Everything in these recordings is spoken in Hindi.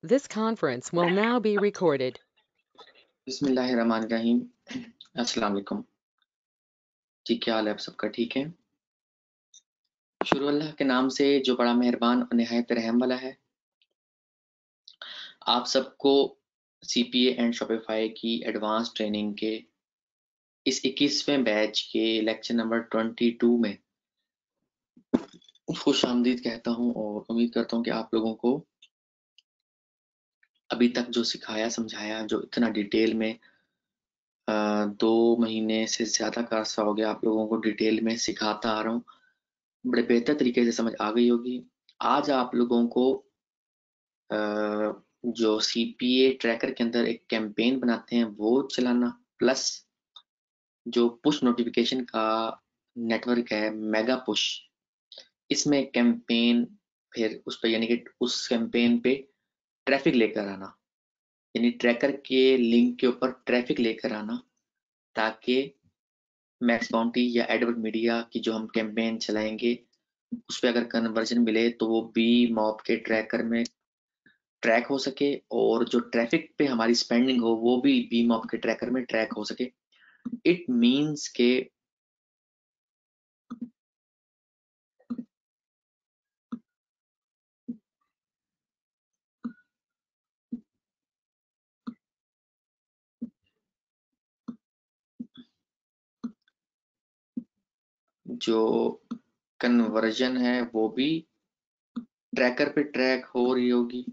This conference will now be recorded. बिस्मिल्लाहिर्रहमानिर्रहीम। अस्सलाम वालेकुम जी, क्या हाल है आप सबका? ठीक है। शुरू अल्लाह के नाम से जो बड़ा मेहरबान और निहायत रहम वाला है। आप सबको CPA एंड शॉपिफाई की एडवांस ट्रेनिंग के इस 21वें बैच के लेक्चर नंबर 22 में खुश आमदीद कहता हूँ और उम्मीद करता हूँ कि आप लोगों को अभी तक जो सिखाया समझाया, जो इतना डिटेल में 2 महीने से ज़्यादा का अर्सा हो गया आप लोगों को डिटेल में सिखाता आ रहा हूँ, बड़े बेहतर तरीके से समझ आ गई होगी। आज आप लोगों को जो CPA ट्रैकर के अंदर एक कैंपेन बनाते हैं वो चलाना, प्लस जो पुश नोटिफिकेशन का नेटवर्क है मेगा पुश, इसमें कैंपेन फिर उस पर यानी कि उस कैंपेन पे ट्रैफिक लेकर आना, यानी ट्रैकर के लिंक के ऊपर ट्रैफिक लेकर आना, ताकि मैक्स बाउंटी या एडवर्ड मीडिया की जो हम कैंपेन चलाएंगे उस पर अगर कन्वर्जन मिले तो वो बी मॉब के ट्रैकर में ट्रैक हो सके और जो ट्रैफिक पे हमारी स्पेंडिंग हो वो भी बी मॉब के ट्रैकर में ट्रैक हो सके। इट मींस के जो कन्वर्जन है वो भी ट्रैकर पे ट्रैक हो रही होगी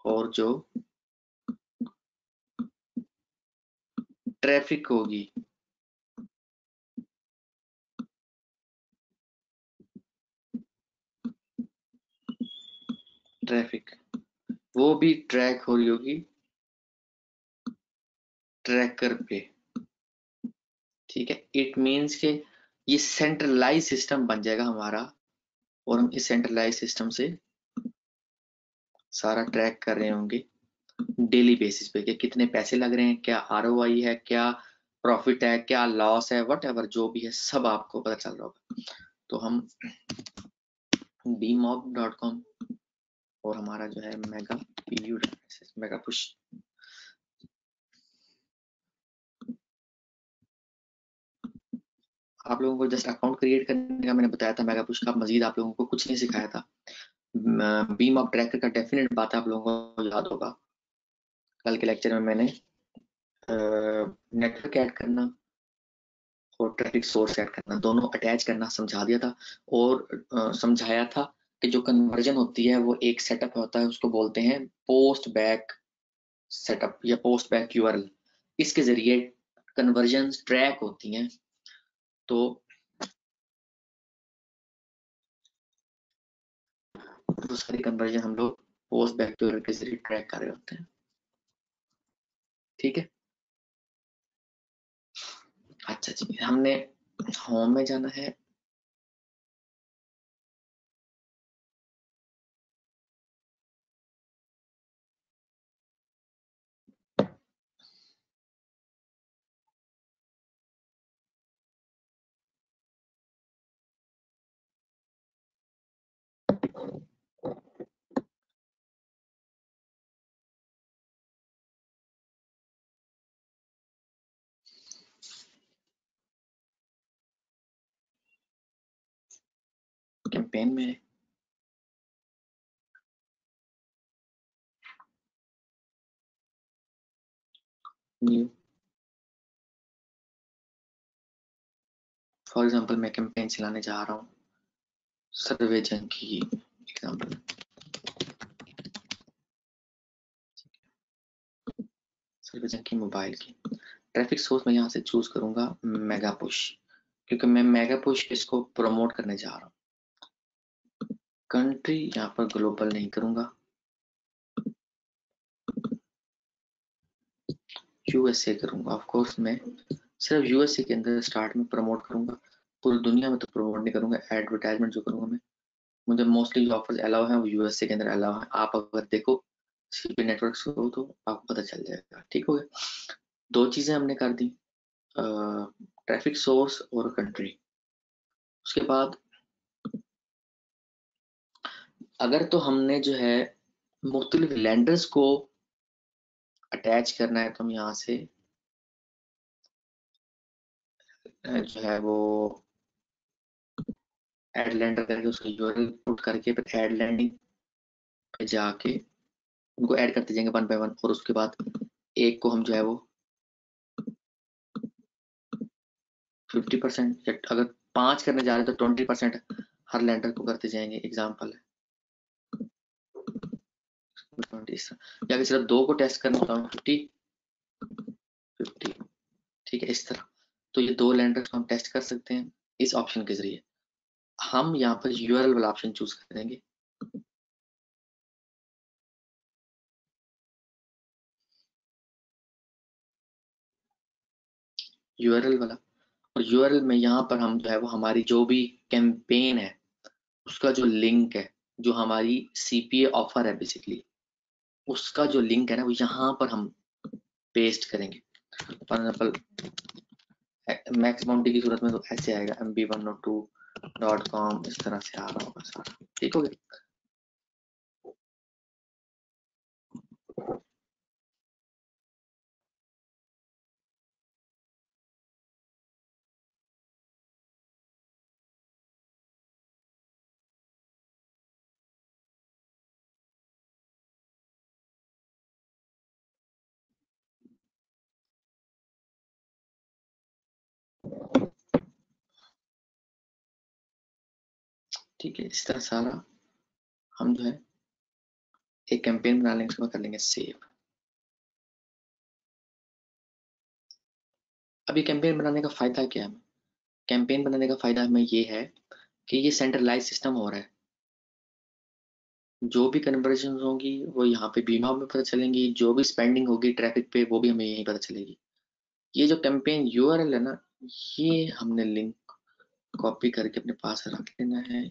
और जो ट्रैफिक होगी ट्रैफिक वो भी ट्रैक हो रही होगी ट्रैकर पे। ठीक है, इट मींस के ये सेंट्रलाइज सिस्टम बन जाएगा हमारा और हम इस सेंट्रलाइज सिस्टम से सारा ट्रैक कर रहे होंगे डेली बेसिस पे कि कितने पैसे लग रहे हैं, क्या ROI है, क्या प्रॉफिट है, क्या लॉस है, वट एवर जो भी है सब आपको पता चल रहा होगा। तो हम bmob.com और हमारा जो है मेगा पुश, आप लोगों को जस्ट अकाउंट क्रिएट करने का मैंने बताया था। मेगा पुश का मजीद आप लोगों को कुछ नहीं सिखाया था। बीमॉब ट्रैकर का डेफिनेट बात आप लोगों को याद होगा, कल के लेक्चर में मैंने नेटवर्क ऐड करना और ट्रैफिक सोर्स ऐड करना, दोनों अटैच करना समझा दिया था और समझाया था कि जो कन्वर्जन होती है वो एक सेटअप होता है, उसको बोलते हैं पोस्ट बैक सेटअप या पोस्ट बैक URL। इसके जरिए कन्वर्जन ट्रैक होती हैं। तो वो सारी कन्वर्जन हम लोग पोस्ट बैक URL के जरिए ट्रैक कर रहे होते हैं। ठीक है, अच्छा जी, हमने होम में जाना है। कैंपेन में न्यू, फॉर एग्जांपल मैं कैंपेन चलाने जा रहा हूँ सर्वे जंग की एग्जांपल, सर्वे जंग की मोबाइल की ट्रैफिक सोर्स मैं यहाँ से चूज करूंगा मेगा पुश, क्योंकि मैं मेगा पुश इसको प्रमोट करने जा रहा हूँ। कंट्री यहाँ पर ग्लोबल नहीं करूंगा, USA करूंगा। ऑफ कोर्स मैं सिर्फ USA के अंदर स्टार्ट में प्रमोट करूंगा, पूरी दुनिया में तो प्रमोट नहीं करूंगा। एडवर्टाइजमेंट जो करूंगा मैं, मुझे मोस्टली जो ऑफर्स अलाउ है वो USA के अंदर अलाउ है। आप अगर देखो CP नेटवर्क हो तो आपको पता चल जाएगा। ठीक हो गया, 2 चीजें हमने कर दी, ट्रैफिक सोर्स और कंट्री। उसके बाद अगर तो हमने जो है मुख्तलिफ लैंडर्स को अटैच करना है तो हम यहाँ से जो है वो ऐड लैंडर करके उसका यूआरएल पुट करके फिर ऐड लैंडिंग पे जाके उनको ऐड करते जाएंगे वन बाय वन, और उसके बाद एक को हम जो है वो 50%, या अगर 5 करने जा रहे हैं तो 20% हर लैंडर को करते जाएंगे। एग्जाम्पल है 20, या अगर सिर्फ 2 को टेस्ट करना तो हम 50 ठीक है, इस तरह। तो ये 2 लैंडर्स को हम टेस्ट कर सकते हैं इस ऑप्शन के जरिए। हम यहाँ पर यूआरएल वाला ऑप्शन चूज करेंगे। यूआरएल वाला, और यूआरएल में यहाँ पर हम जो है वो हमारी जो भी कैंपेन है उसका जो लिंक है, जो हमारी सीपीए ऑफर है बेसिकली, उसका जो लिंक है ना वो यहाँ पर हम पेस्ट करेंगे। फॉर एग्जाम्पल मैक्स बाउंड्री की सूरत में तो ऐसे आएगा mb102.com, इस तरह से आ रहा होगा सारा। ठीक हो गया। ठीक है, इस तरह सारा हम जो है एक कैंपेन बना लेंगे, उसके बाद कर लेंगे सेव। अभी कैंपेन बनाने का फायदा क्या है? कैंपेन बनाने का फायदा हमें ये है कि ये सेंट्रलाइज सिस्टम हो रहा है। जो भी कन्वर्जन होगी वो यहाँ पे बीमा में पता चलेंगी, जो भी स्पेंडिंग होगी ट्रैफिक पे वो भी हमें यहीं पता चलेगी। ये जो कैंपेन यूआरएल है ना, ये हमने लिंक कॉपी करके अपने पास रख लेना है।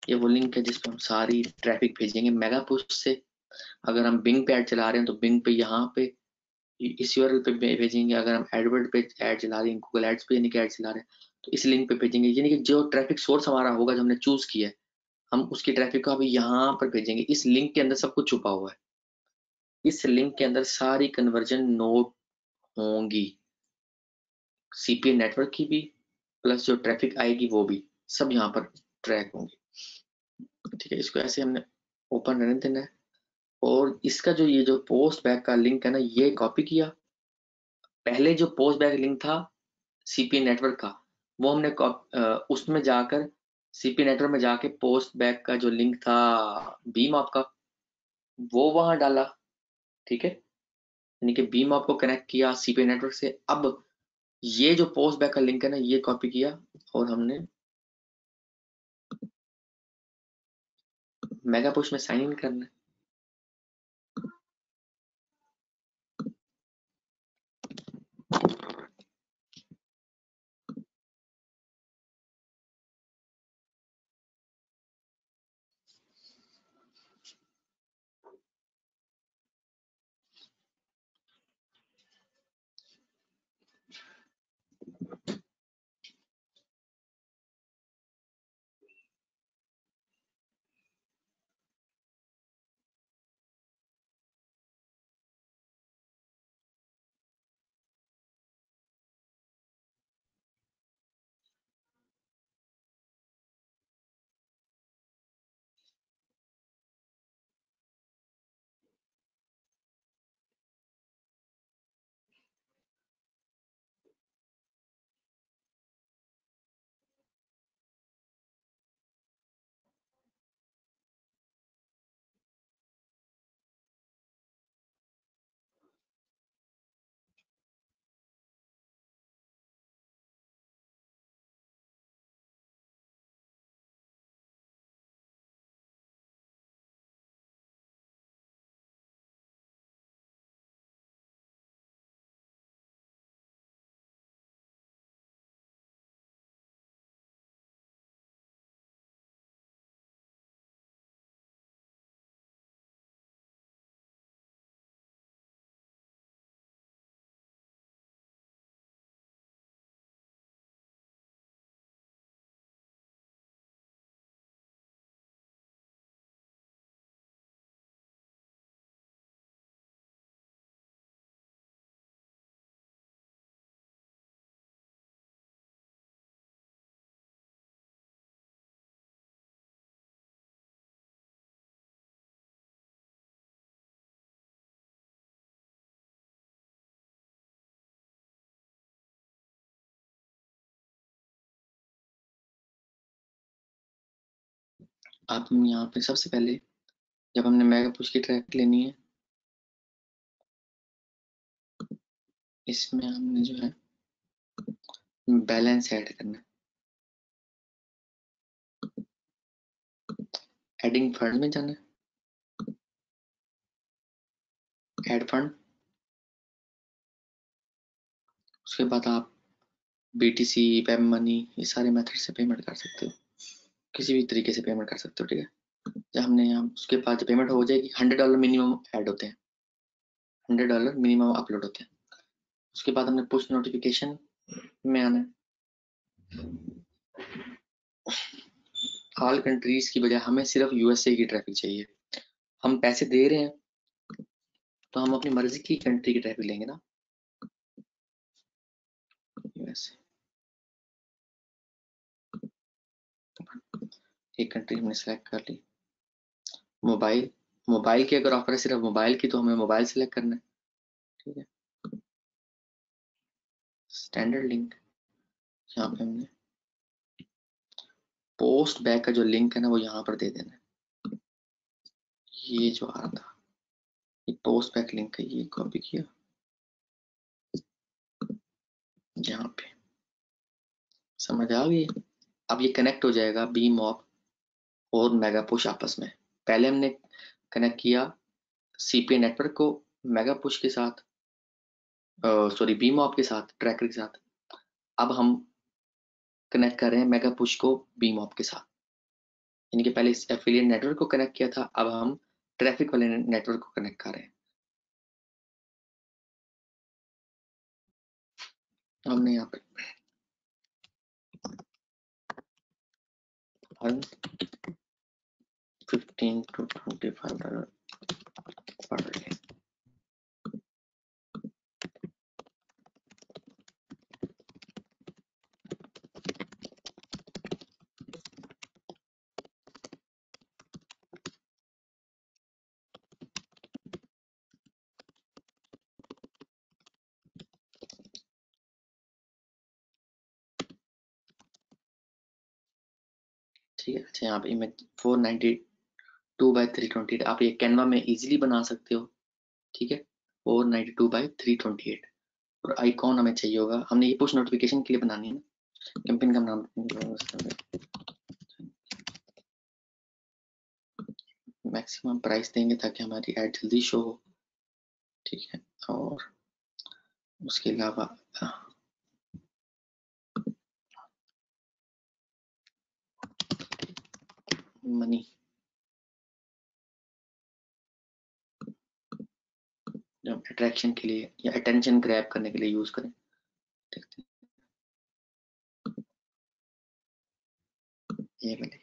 ये वो लिंक है जिसपे हम सारी ट्रैफिक भेजेंगे मेगा पुश से। अगर हम बिंग पे ऐड चला रहे हैं तो बिंग पे यहाँ पे इस यूआरएल पे भेजेंगे। अगर हम एडवर्ड पे ऐड चला रहे हैं, गूगल एड्स पे यानी कि ऐड चला रहे हैं, तो इस लिंक पे भेजेंगे। यानी कि जो ट्रैफिक सोर्स हमारा होगा जो हमने चूज किया है, हम उसकी ट्रैफिक को अभी यहाँ पर भेजेंगे। इस लिंक के अंदर सब कुछ छुपा हुआ है। इस लिंक के अंदर सारी कन्वर्जन नोट होंगी, सीपीए नेटवर्क की भी, प्लस जो ट्रैफिक आएगी वो भी, सब यहाँ पर ट्रैक होंगे। ठीक है, इसको ऐसे हमने ओपन रहने देना है। और इसका जो ये जो पोस्ट बैक का लिंक है ना, ये कॉपी किया। पहले जो पोस्ट बैक लिंक था सीपी नेटवर्क का, वो हमने उसमें जाकर सीपी नेटवर्क में जाके पोस्ट बैक का जो लिंक था बीम आपका, वो वहां डाला। ठीक है, यानी कि बीम आपको कनेक्ट किया सीपी नेटवर्क से। अब ये जो पोस्ट बैक का लिंक है ना, ये कॉपी किया और हमने मेगा पुश में साइन इन करना है। आप यहाँ पे सबसे पहले जब हमने मेगा पुश की ट्रैफिक लेनी है, इसमें हमने जो है बैलेंस ऐड करना है। एडिंग फंड में जाना है, ऐड फंड। उसके बाद आप BTC, वेब मनी, ये सारे मेथड से पेमेंट कर सकते हो, किसी भी तरीके से पेमेंट कर सकते हो, ठीक है। जब हमने यहाँ उसके बाद जब पेमेंट हो जाएगी, $100 मिनिमम ऐड होते हैं, $100 मिनिमम अपलोड होते हैं। उसके बाद हमने पुश नोटिफिकेशन में आना है। ऑल कंट्रीज की बजाय हमें सिर्फ USA की ट्रैफिक चाहिए। हम पैसे दे रहे हैं तो हम अपनी मर्जी की कंट्री की ट्रैफिक लेंगे ना। USA एक कंट्री हमने सेलेक्ट कर ली। मोबाइल, मोबाइल की अगर ऑफर है सिर्फ मोबाइल की, तो हमें मोबाइल सेलेक्ट करना है, ठीक है। स्टैंडर्ड लिंक, यहाँ पे हमने पोस्ट बैक का जो लिंक है ना, वो यहाँ पर दे देना है। ये जो आ रहा था, ये पोस्ट बैक लिंक है, ये कॉपी किया यहाँ पे, समझ आ गई। अब ये कनेक्ट हो जाएगा बीमॉप और मेगा पुश आपस में। पहले हमने कनेक्ट किया CPA नेटवर्क को मेगा पुश के साथ, सॉरी बीमॉप के साथ, ट्रैकर के साथ। अब हम कनेक्ट कर रहे हैं मेगा पुश को बीमॉप के साथ, यानी कि पहले इस एफिलिएट नेटवर्क को कनेक्ट किया था, अब हम ट्रैफिक वाले नेटवर्क को कनेक्ट कर रहे हैं। हमने यहाँ पे 15 to $25 पर डे। ठीक है। अच्छा, यहाँ पे इमेज 492/328 आप ये कैनवा में इजीली बना सकते हो, ठीक है। 492/328। और आइकॉन हमें चाहिए होगा, हमने ये पुश नोटिफिकेशन के लिए बनानी है ना। कैंपेन का नाम मैक्सिमम प्राइस देंगे ताकि हमारी ऐड जल्दी शो हो, ठीक है। और उसके अलावा मनी, जब अट्रैक्शन के लिए या अटेंशन ग्रैब करने के लिए यूज करें, देखते हैं ये वाले।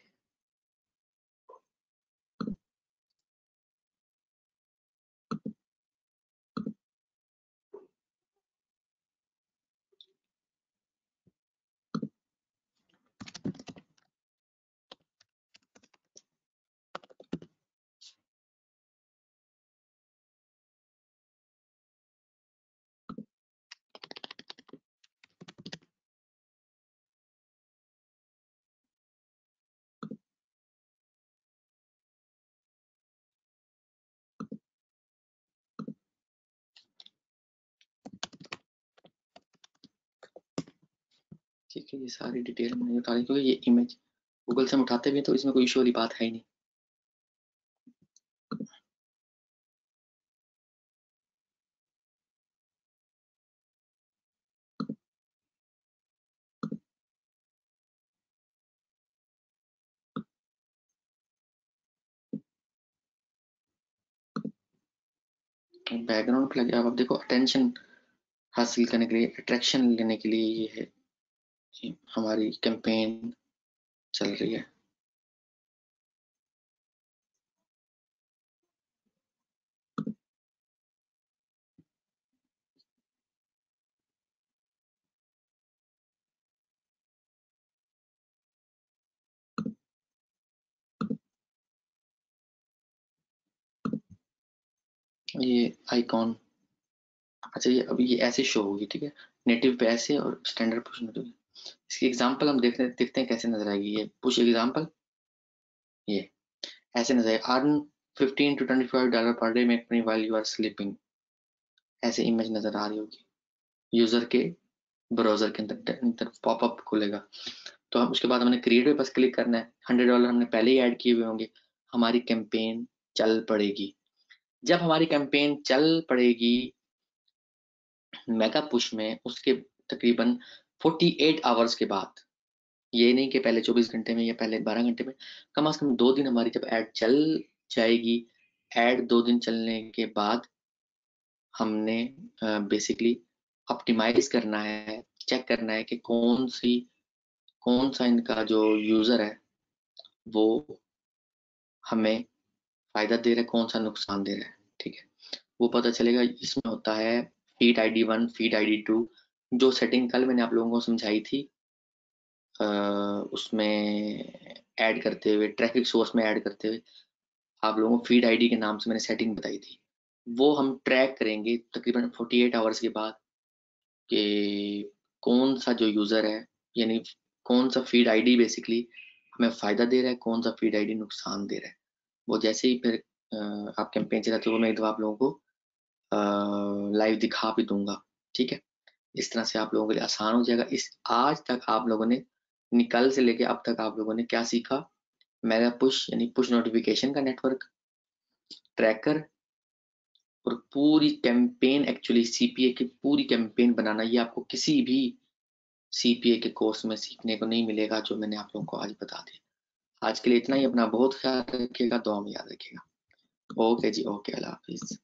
ठीक है, ये सारी डिटेल मैंने बता दी, क्योंकि ये इमेज गूगल से हम उठाते भी हैं तो इसमें कोई इशू वाली बात है ही नहीं। बैकग्राउंड पे लगे, अब देखो अटेंशन हासिल करने के लिए, अट्रैक्शन लेने के लिए ये है, ये हमारी कैंपेन चल रही है। ये आइकॉन, अच्छा ये अभी ये ऐसे शो होगी, ठीक है। नेटिव पे ऐसे और स्टैंडर्ड पुश नेटिव। इसकी एग्जांपल हम देखते हैं कैसे नजर आएगी। ये पुश एग्जांपल, ये ऐसे नजर earn $15 to $25 per day make money while you are sleeping, ऐसे इमेज नजर आ रही होगी यूजर के ब्राउजर के अंदर पॉपअप खुलेगा। तो हम उसके बाद हमने क्रिएट पे बस क्लिक करना है। $100 हमने पहले ही ऐड किए हुए होंगे, हमारी कैंपेन चल पड़ेगी। जब हमारी कैंपेन चल पड़ेगी मेगा पुश में, उसके तकरीबन 48 आवर्स के बाद, ये नहीं कि पहले 24 घंटे में या पहले 12 घंटे में, कम से कम 2 दिन हमारी जब ऐड चल जाएगी, ऐड 2 दिन चलने के बाद हमने बेसिकली ऑप्टिमाइज करना है, चेक करना है कि कौन सा इनका जो यूजर है वो हमें फायदा दे रहा है, कौन सा नुकसान दे रहा है। ठीक है, वो पता चलेगा। इसमें होता है फीड आईडी 1, फीड आईडी 2, जो सेटिंग कल मैंने आप लोगों को समझाई थी उसमें ऐड करते हुए, ट्रैफिक सोर्स में ऐड करते हुए आप लोगों को फीड आईडी के नाम से मैंने सेटिंग बताई थी। वो हम ट्रैक करेंगे तकरीबन 48 आवर्स के बाद कि कौन सा जो यूज़र है, यानी कौन सा फीड आईडी बेसिकली हमें फ़ायदा दे रहा है, कौन सा फीड आईडी नुकसान दे रहा है। वो जैसे ही फिर आप कैंपेन चलाते हो, मैं एक दफ़ा आप लोगों को लाइव दिखा भी दूंगा। ठीक है, इस तरह से आप लोगों के लिए आसान हो जाएगा। इस आज तक आप लोगों ने, कल से लेके अब तक आप लोगों ने क्या सीखा? मेगा पुश यानी पुश नोटिफिकेशन का नेटवर्क, ट्रैकर, और पूरी कैंपेन, एक्चुअली सीपीए की पूरी कैंपेन बनाना। ये आपको किसी भी सीपीए के कोर्स में सीखने को नहीं मिलेगा जो मैंने आप लोगों को आज बता दिया। आज के लिए इतना ही। अपना बहुत ख्याल रखिएगा, दुआ में याद रखिएगा। ओके जी, ओके, अल्लाह हाफिज।